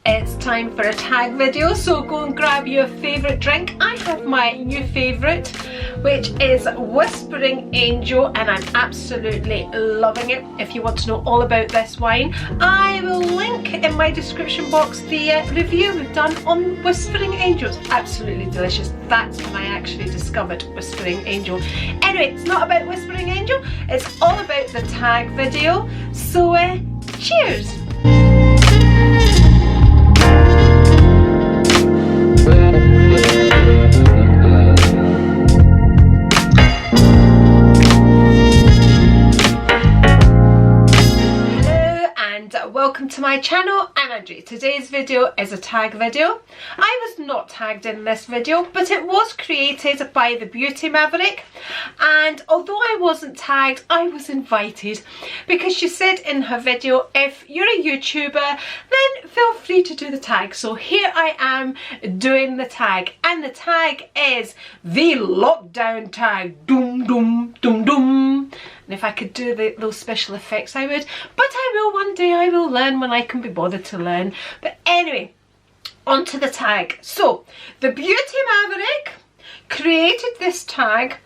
It's time for a tag video, so go and grab your favourite drink. I have my new favourite, which is Whispering Angel, and I'm absolutely loving it. If you want to know all about this wine, I will link in my description box the review we've done on Whispering Angels. Absolutely delicious. That's when I actually discovered Whispering Angel. Anyway, it's not about Whispering Angel, it's all about the tag video. So cheers! Welcome to my channel. I'm Andri. Today's video is a tag video. I was not tagged in this video, but it was created by the Beauty Maverick, and although I wasn't tagged, I was invited because she said in her video, if you're a YouTuber, then feel free to do the tag. So here I am doing the tag, and the tag is the lockdown tag. Doom doom doom doom. And if I could do those special effects, I would. But I will one day. I will learn when I can be bothered to learn. But anyway, on to the tag. So, the Beauty Maverick created this tag.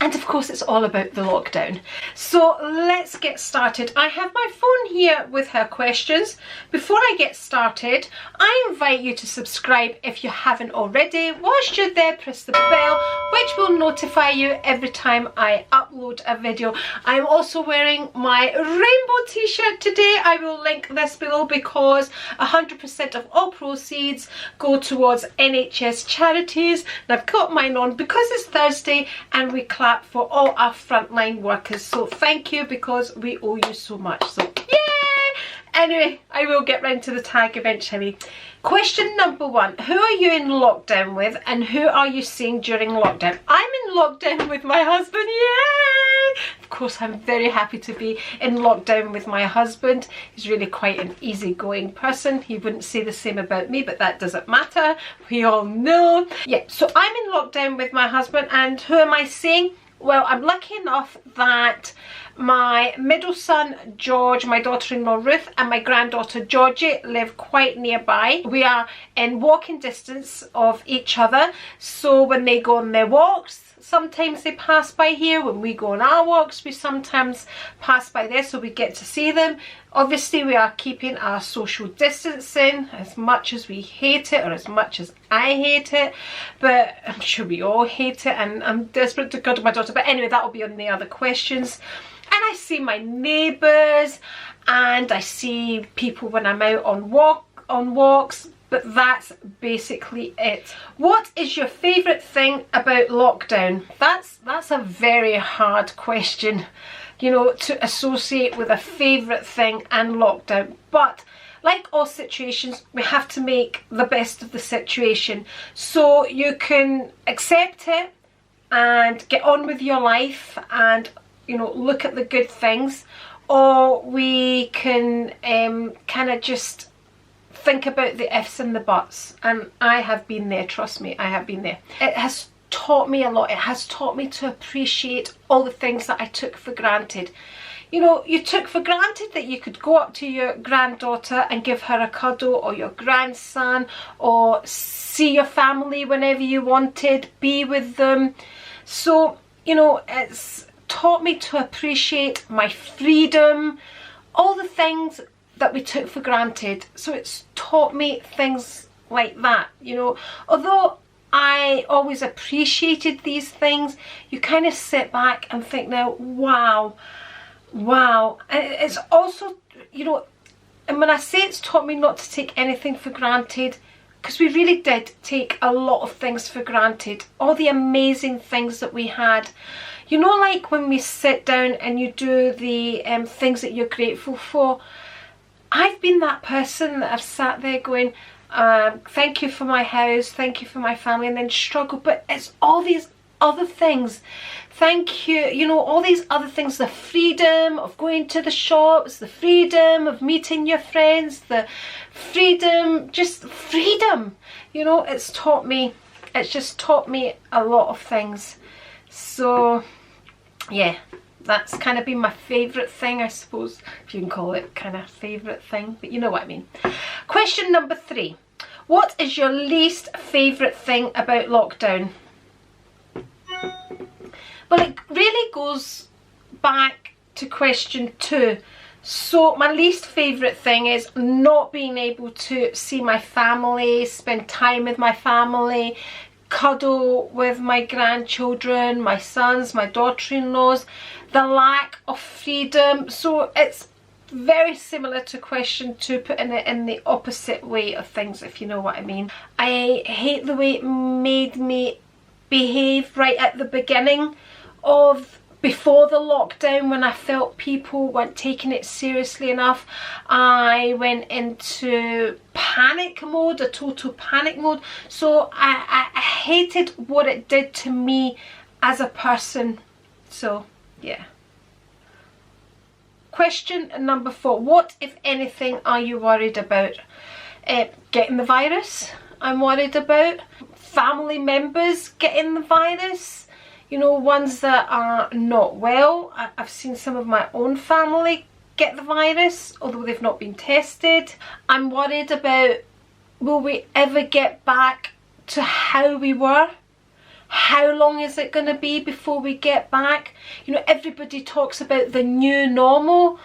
And of course it's all about the lockdown. So let's get started. I have my phone here with her questions. Before I get started, I invite you to subscribe if you haven't already. Whilst you're there, press the bell, which will notify you every time I upload a video. I'm also wearing my rainbow t-shirt today. I will link this below because 100% of all proceeds go towards NHS charities. And I've got mine on because it's Thursday and we clap for all our frontline workers, so thank you because we owe you so much. So yay! Anyway, I will get round to the tag eventually. Question number one, who are you in lockdown with and who are you seeing during lockdown? I'm in lockdown with my husband, yay! Of course, I'm very happy to be in lockdown with my husband. He's really quite an easygoing person. He wouldn't say the same about me, but that doesn't matter. We all know. Yeah, so I'm in lockdown with my husband, and who am I seeing? Well, I'm lucky enough that my middle son George, my daughter-in-law Ruth, and my granddaughter Georgie live quite nearby. We are in walking distance of each other, so when they go on their walks, sometimes they pass by here. When we go on our walks, we sometimes pass by there, so we get to see them. Obviously, we are keeping our social distancing as much as we hate it, or as much as I hate it, but I'm sure we all hate it, and I'm desperate to go to my daughter. But anyway, that will be on the other questions. And I see my neighbours, and I see people when I'm out on walks. But that's basically it. What is your favourite thing about lockdown? That's a very hard question, you know, to associate with a favourite thing and lockdown. But like all situations, we have to make the best of the situation. So you can accept it and get on with your life and, you know, look at the good things. Or we can kind of just think about the ifs and the buts, and I have been there, trust me, I have been there. It has taught me a lot. It has taught me to appreciate all the things that I took for granted. You know, you took for granted that you could go up to your granddaughter and give her a cuddle, or your grandson, or see your family whenever you wanted, be with them. So, you know, it's taught me to appreciate my freedom, all the things that we took for granted. So it's taught me things like that, you know. Although I always appreciated these things, you kind of sit back and think now, wow. And it's also, you know, and when I say it's taught me not to take anything for granted, because we really did take a lot of things for granted, all the amazing things that we had. You know, like when we sit down and you do the things that you're grateful for. I've been that person that I've sat there going, thank you for my house, thank you for my family, and then struggle. But it's all these other things. Thank you, you know, all these other things. The freedom of going to the shops, the freedom of meeting your friends, the freedom, just freedom. You know, it's just taught me a lot of things. So, yeah. That's kind of been my favourite thing, I suppose, if you can call it kind of favourite thing, but you know what I mean. Question number 3. What is your least favourite thing about lockdown? Well, it really goes back to question 2. So my least favourite thing is not being able to see my family, spend time with my family, cuddle with my grandchildren, my sons, my daughter-in-laws, the lack of freedom. So it's very similar to question 2, putting it in the opposite way of things, if you know what I mean. I hate the way it made me behave right at the beginning of before the lockdown, when I felt people weren't taking it seriously enough. I went into panic mode, a total panic mode. So I hated what it did to me as a person. So yeah. Question number 4. What, if anything, are you worried about? Getting the virus, I'm worried about. Family members getting the virus. You know, ones that are not well. I've seen some of my own family get the virus, although they've not been tested. I'm worried about, will we ever get back to how we were? How long is it going to be before we get back? You know, everybody talks about the new normal.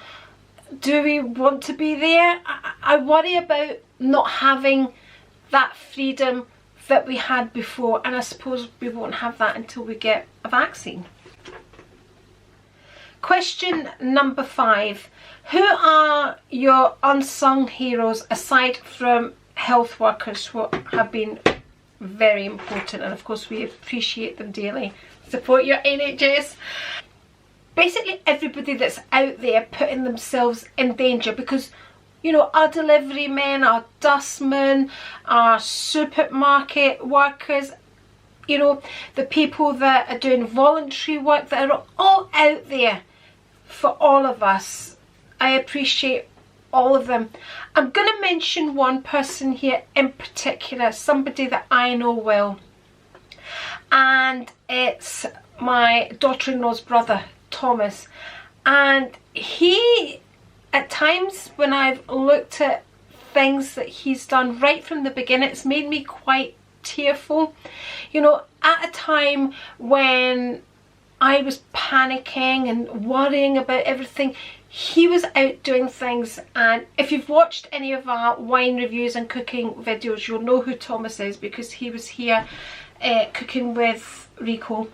Do we want to be there? I worry about not having that freedom that we had before, and I suppose we won't have that until we get a vaccine. Question number 5. Who are your unsung heroes aside from health workers, who have been very important, and of course we appreciate them daily? Support your NHS. Basically everybody that's out there putting themselves in danger, because you know, our delivery men, our dustmen, our supermarket workers, you know, the people that are doing voluntary work, that are all out there for all of us. I appreciate all of them. I'm going to mention one person here in particular, somebody that I know well, and it's my daughter-in-law's brother, Thomas. And he, at times when I've looked at things that he's done right from the beginning, it's made me quite tearful. You know, at a time when I was panicking and worrying about everything, he was out doing things. And if you've watched any of our wine reviews and cooking videos, you'll know who Thomas is, because he was here cooking with Rico.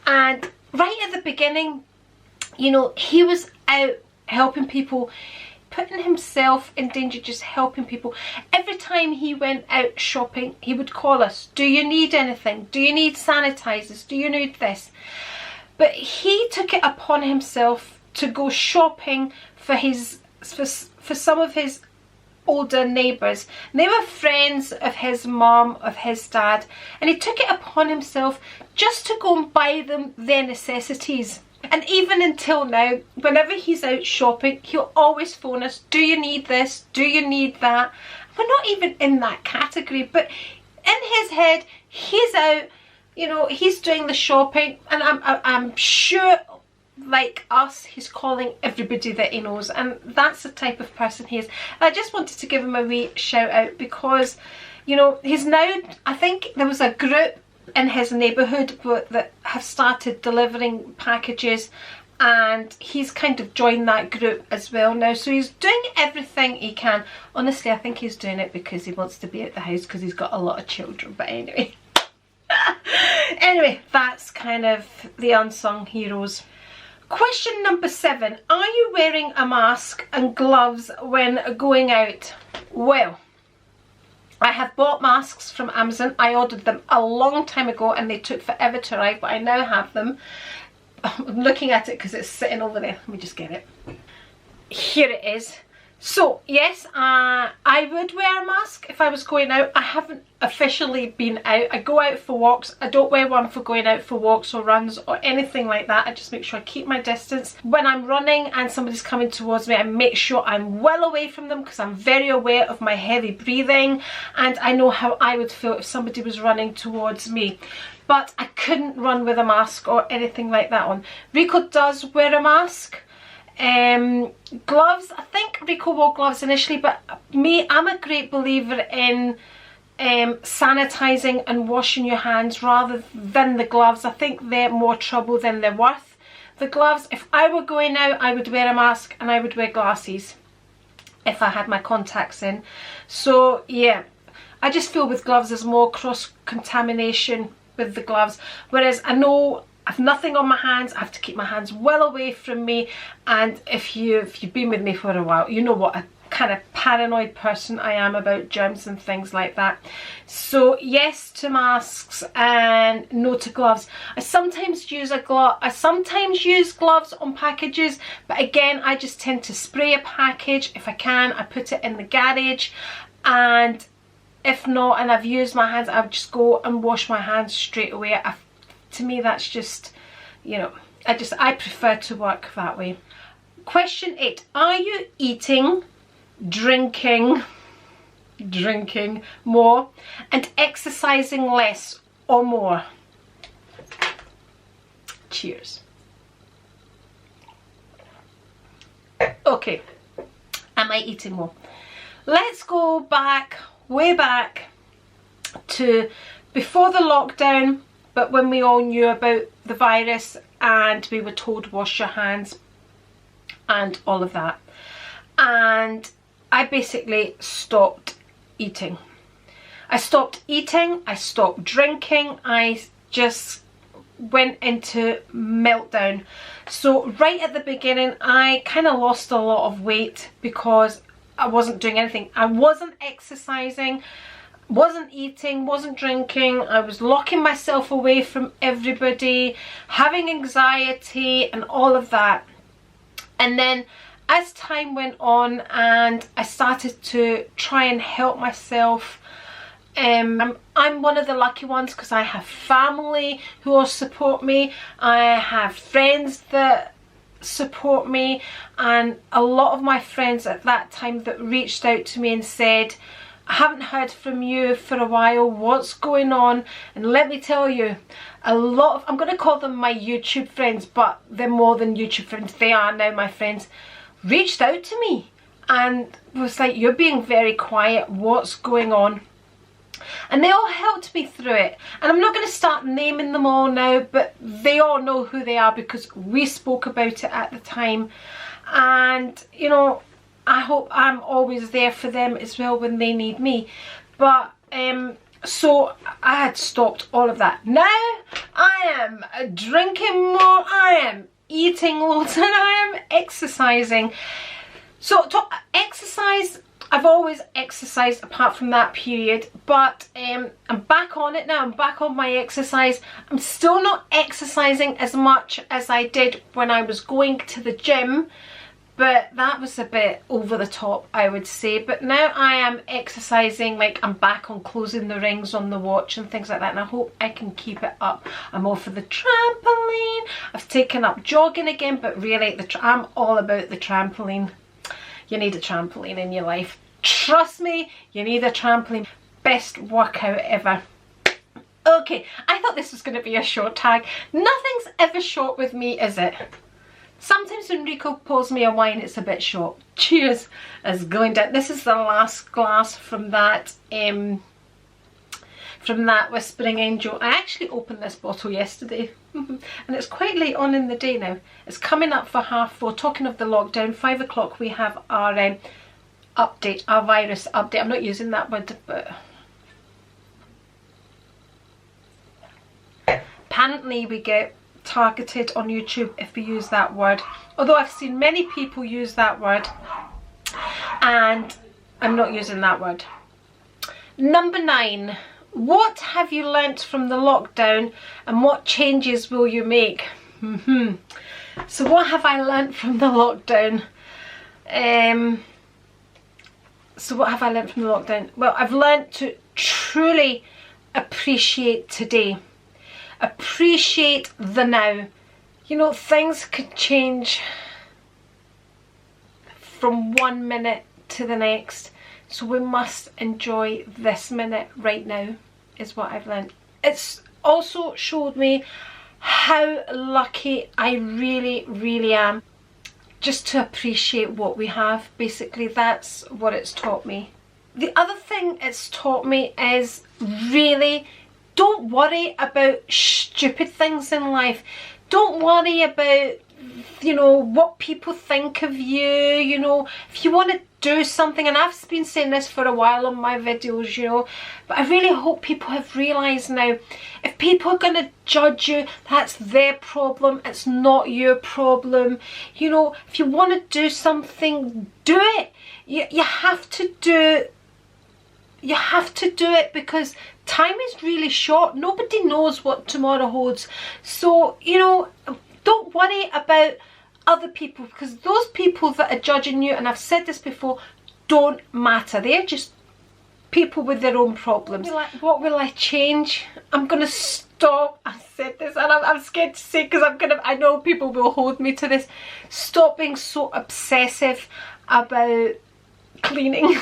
And right at the beginning, you know, he was out helping people, putting himself in danger, just helping people. Every time he went out shopping, he would call us. Do you need anything? Do you need sanitizers? Do you need this? But he took it upon himself to go shopping for some of his older neighbours. They were friends of his mum, of his dad, and he took it upon himself just to go and buy them their necessities. And even until now, whenever he's out shopping, he'll always phone us. Do you need this? Do you need that? We're not even in that category, but in his head, he's out, you know, he's doing the shopping, and I'm sure, like us, he's calling everybody that he knows, and that's the type of person he is. I just wanted to give him a wee shout out, because, you know, he's now, I think there was a group in his neighbourhood that have started delivering packages, and he's kind of joined that group as well now. So he's doing everything he can. Honestly, I think he's doing it because he wants to be at the house, because he's got a lot of children. But anyway, anyway, that's kind of the unsung heroes. Question number 7. Are you wearing a mask and gloves when going out? Well, I have bought masks from Amazon. I ordered them a long time ago and they took forever to arrive, but I now have them. I'm looking at it because it's sitting over there. Let me just get it. Here it is. So yes, I would wear a mask if I was going out. I haven't officially been out. I go out for walks. I don't wear one for going out for walks or runs or anything like that. I just make sure I keep my distance. When I'm running and somebody's coming towards me, I make sure I'm well away from them because I'm very aware of my heavy breathing, and I know how I would feel if somebody was running towards me. But I couldn't run with a mask or anything like that on. Rico does wear a mask. Gloves, I think Rico wore gloves initially, but me, I'm a great believer in sanitizing and washing your hands rather than the gloves. I think they're more trouble than they're worth. The gloves, if I were going out, I would wear a mask and I would wear glasses if I had my contacts in. So yeah, I just feel with gloves there's more cross-contamination with the gloves, whereas I know I've nothing on my hands. I have to keep my hands well away from me, and if you've been with me for a while, you know what a kind of paranoid person I am about germs and things like that. So yes to masks and no to gloves. I sometimes use gloves on packages, but again I just tend to spray a package. If I can, I put it in the garage, and if not and I've used my hands, I'll just go and wash my hands straight away. To me that's just, you know, I prefer to work that way. Question 8. Are you eating, drinking more and exercising less or more? Cheers. Okay, am I eating more? Let's go back, way back to before the lockdown, but when we all knew about the virus and we were told wash your hands and all of that. And I basically stopped eating. I stopped eating, I stopped drinking, I just went into meltdown. So right at the beginning I kind of lost a lot of weight because I wasn't doing anything. I wasn't exercising, wasn't eating, wasn't drinking. I was locking myself away from everybody, having anxiety and all of that. And then as time went on and I started to try and help myself, I'm one of the lucky ones because I have family who will support me. I have friends that support me, and a lot of my friends at that time that reached out to me and said, I haven't heard from you for a while, what's going on? And let me tell you, a lot of, I'm going to call them my YouTube friends, but they're more than YouTube friends, they are now my friends, reached out to me and was like, you're being very quiet, what's going on? And they all helped me through it. And I'm not going to start naming them all now, but they all know who they are because we spoke about it at the time. And you know, I hope I'm always there for them as well when they need me. But so I had stopped all of that. Now I am drinking more, I am eating loads, and I am exercising. So to exercise, I've always exercised apart from that period, but I'm back on it now. I'm back on my exercise. I'm still not exercising as much as I did when I was going to the gym, but that was a bit over the top, I would say. But now I am exercising, like I'm back on closing the rings on the watch and things like that, and I hope I can keep it up. I'm all for the trampoline. I've taken up jogging again, but really I'm all about the trampoline. You need a trampoline in your life. Trust me, you need a trampoline. Best workout ever. Okay, I thought this was going to be a short tag. Nothing's ever short with me, is it? Sometimes when Rico pours me a wine, it's a bit short. Cheers is going down. This is the last glass from that Whispering Angel. I actually opened this bottle yesterday and it's quite late on in the day now. It's coming up for 4:30. Talking of the lockdown, 5 o'clock we have our update, our virus update. I'm not using that word, but apparently we get targeted on YouTube if we use that word. Although I've seen many people use that word and I'm not using that word. Number 9. What have you learnt from the lockdown and what changes will you make? So what have I learnt from the lockdown? So what have I learned from the lockdown? Well, I've learned to truly appreciate today. Appreciate the now. You know, things could change from 1 minute to the next. So we must enjoy this minute right now, is what I've learned. It's also showed me how lucky I really, really am. Just to appreciate what we have. Basically, that's what it's taught me. The other thing it's taught me is really don't worry about stupid things in life. Don't worry about, you know, what people think of you. You know, if you want to do something, and I've been saying this for a while on my videos, you know, but I really hope people have realised now, if people are going to judge you, that's their problem, it's not your problem. You know, if you want to do something, do it. You have to do it, because time is really short. Nobody knows what tomorrow holds. So, you know, don't worry about other people, because those people that are judging you, and I've said this before, don't matter. They're just people with their own problems. What will I change? I'm gonna stop. I said this and I'm scared to say, because I know people will hold me to this. Stop being so obsessive about cleaning.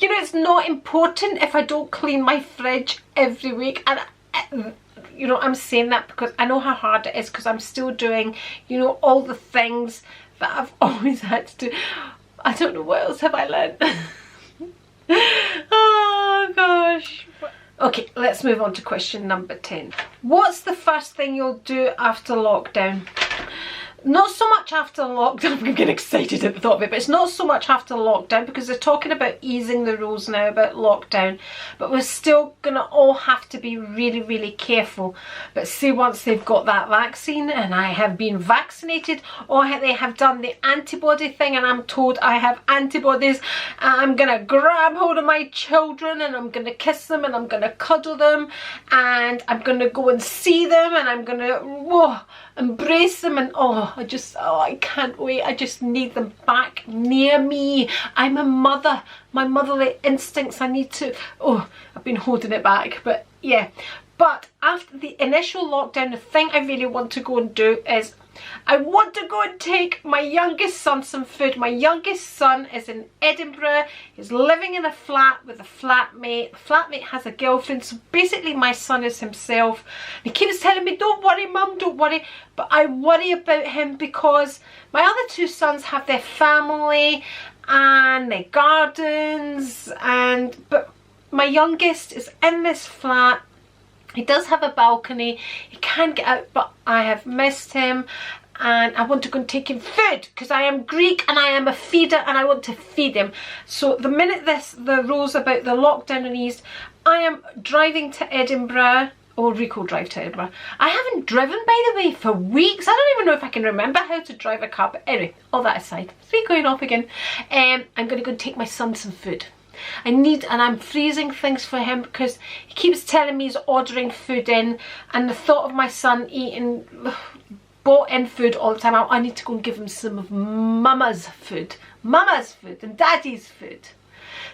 You know, it's not important if I don't clean my fridge every week. And you know, I'm saying that because I know how hard it is, because I'm still doing, you know, all the things that I've always had to do. I don't know, what else have I learned? Oh gosh. Okay, let's move on to question number 10. What's the first thing you'll do after lockdown? Not so much after lockdown, I'm getting excited at the thought of it, but it's not so much after lockdown, because they're talking about easing the rules now about lockdown, but we're still gonna all have to be really, really careful. But see, once they've got that vaccine and I have been vaccinated, or they have done the antibody thing and I'm told I have antibodies, I'm gonna grab hold of my children and I'm gonna kiss them and I'm gonna cuddle them and I'm gonna go and see them and I'm gonna embrace them, and I can't wait. I just need them back near me. I'm a mother. My motherly instincts, I need to, I've been holding it back, but yeah. But after the initial lockdown, the thing I really want to go and do is I want to go and take my youngest son some food. My youngest son is in Edinburgh. He's living in a flat with a flatmate. The flatmate has a girlfriend, so basically my son is himself. He keeps telling me, don't worry mum, don't worry. But I worry about him because my other two sons have their family and their gardens, but my youngest is in this flat. He does have a balcony, he can get out, but I have missed him and I want to go and take him food, because I am Greek and I am a feeder and I want to feed him. So the minute the rules about the lockdown are eased, I am driving to Edinburgh, or Rico drive to Edinburgh. I haven't driven, by the way, for weeks. I don't even know if I can remember how to drive a car, but anyway, all that aside, it's me going off again. I'm going to go and take my son some food. And I'm freezing things for him because he keeps telling me he's ordering food in, and the thought of my son eating bought in food all the time, I need to go and give him some of mama's food and daddy's food.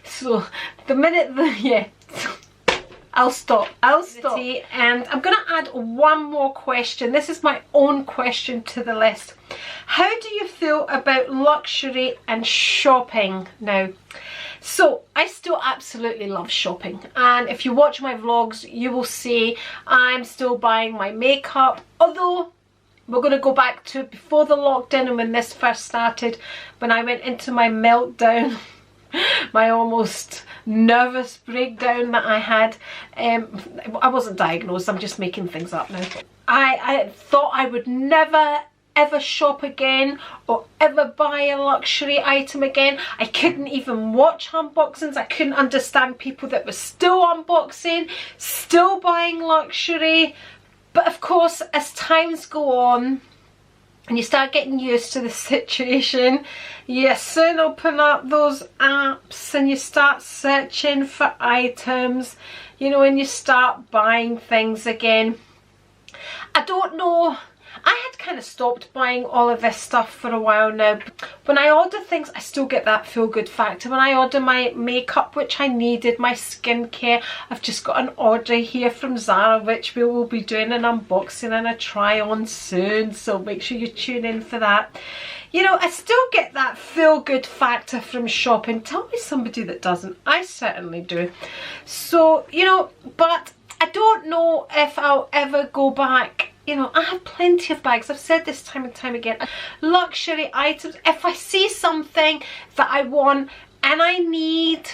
So the minute I'll stop. And I'm going to add one more question. This is my own question to the list. How do you feel about luxury and shopping now? So I still absolutely love shopping, and if you watch my vlogs you will see I'm still buying my makeup, although we're going to go back to before the lockdown and when this first started, when I went into my meltdown, my almost nervous breakdown that I had. I wasn't diagnosed, I'm just making things up now. I thought I would never ever shop again or ever buy a luxury item again. I couldn't even watch unboxings. I couldn't understand people that were still unboxing, still buying luxury. But of course, as times go on and you start getting used to the situation, you soon open up those apps and you start searching for items, you know, and you start buying things again. I don't know I had kind of stopped buying all of this stuff for a while now. When I order things, I still get that feel good factor. When I order my makeup, which I needed, my skincare, I've just got an order here from Zara, which we will be doing an unboxing and a try on soon, so make sure you tune in for that. You know, I still get that feel good factor from shopping. Tell me somebody that doesn't. I certainly do. So, you know, but I don't know if I'll ever go back. You know, I have plenty of bags. I've said this time and time again. Luxury items. If I see something that I want and I need,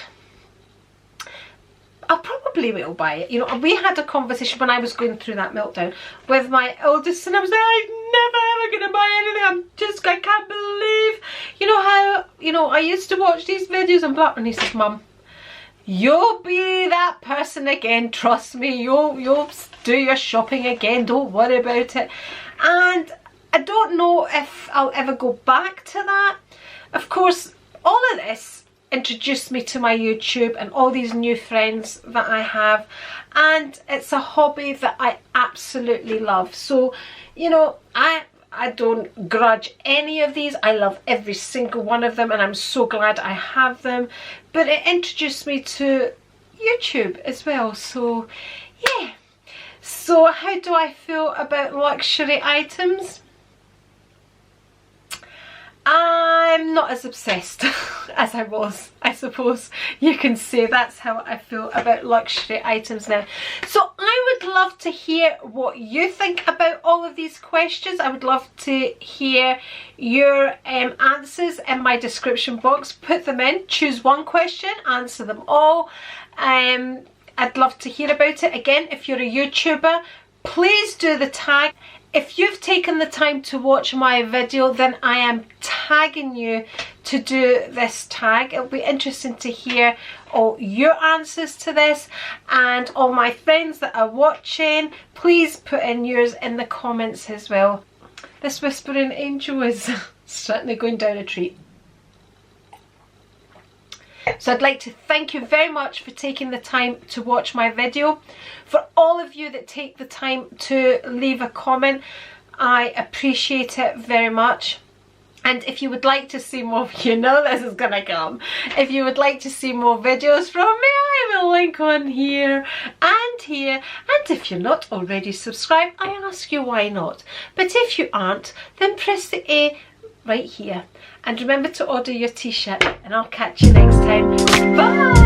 I probably will buy it. You know, we had a conversation when I was going through that meltdown with my eldest, and I was like, I'm never ever gonna buy anything. I can't believe, you know how, you know, I used to watch these videos and blah, and he says, Mum, you'll be that person again, trust me, you'll do your shopping again, don't worry about it. And I don't know if I'll ever go back to that. Of course, all of this introduced me to my YouTube and all these new friends that I have, and it's a hobby that I absolutely love. So, you know, I don't grudge any of these. I love every single one of them, and I'm so glad I have them. But it introduced me to YouTube as well, so yeah. So how do I feel about luxury items? I'm not as obsessed as I was, I suppose you can say. That's how I feel about luxury items now. So I would love to hear what you think about all of these questions. I would love to hear your answers in my description box. Put them in, choose one question, answer them all. I'd love to hear about it. Again, if you're a YouTuber, please do the tag. If you've taken the time to watch my video, then I am tagging you to do this tag. It'll be interesting to hear all your answers to this, and all my friends that are watching, please put in yours in the comments as well. This whispering angel is certainly going down a treat. So I'd like to thank you very much for taking the time to watch my video. For all of you that take the time to leave a comment, I appreciate it very much. And if you would like to see more, you know this is gonna come. If you would like to see more videos from me, I have a link on here and here. And if you're not already subscribed, I ask you why not. But if you aren't, then press the A right here. And remember to order your t-shirt, and I'll catch you next time. Bye!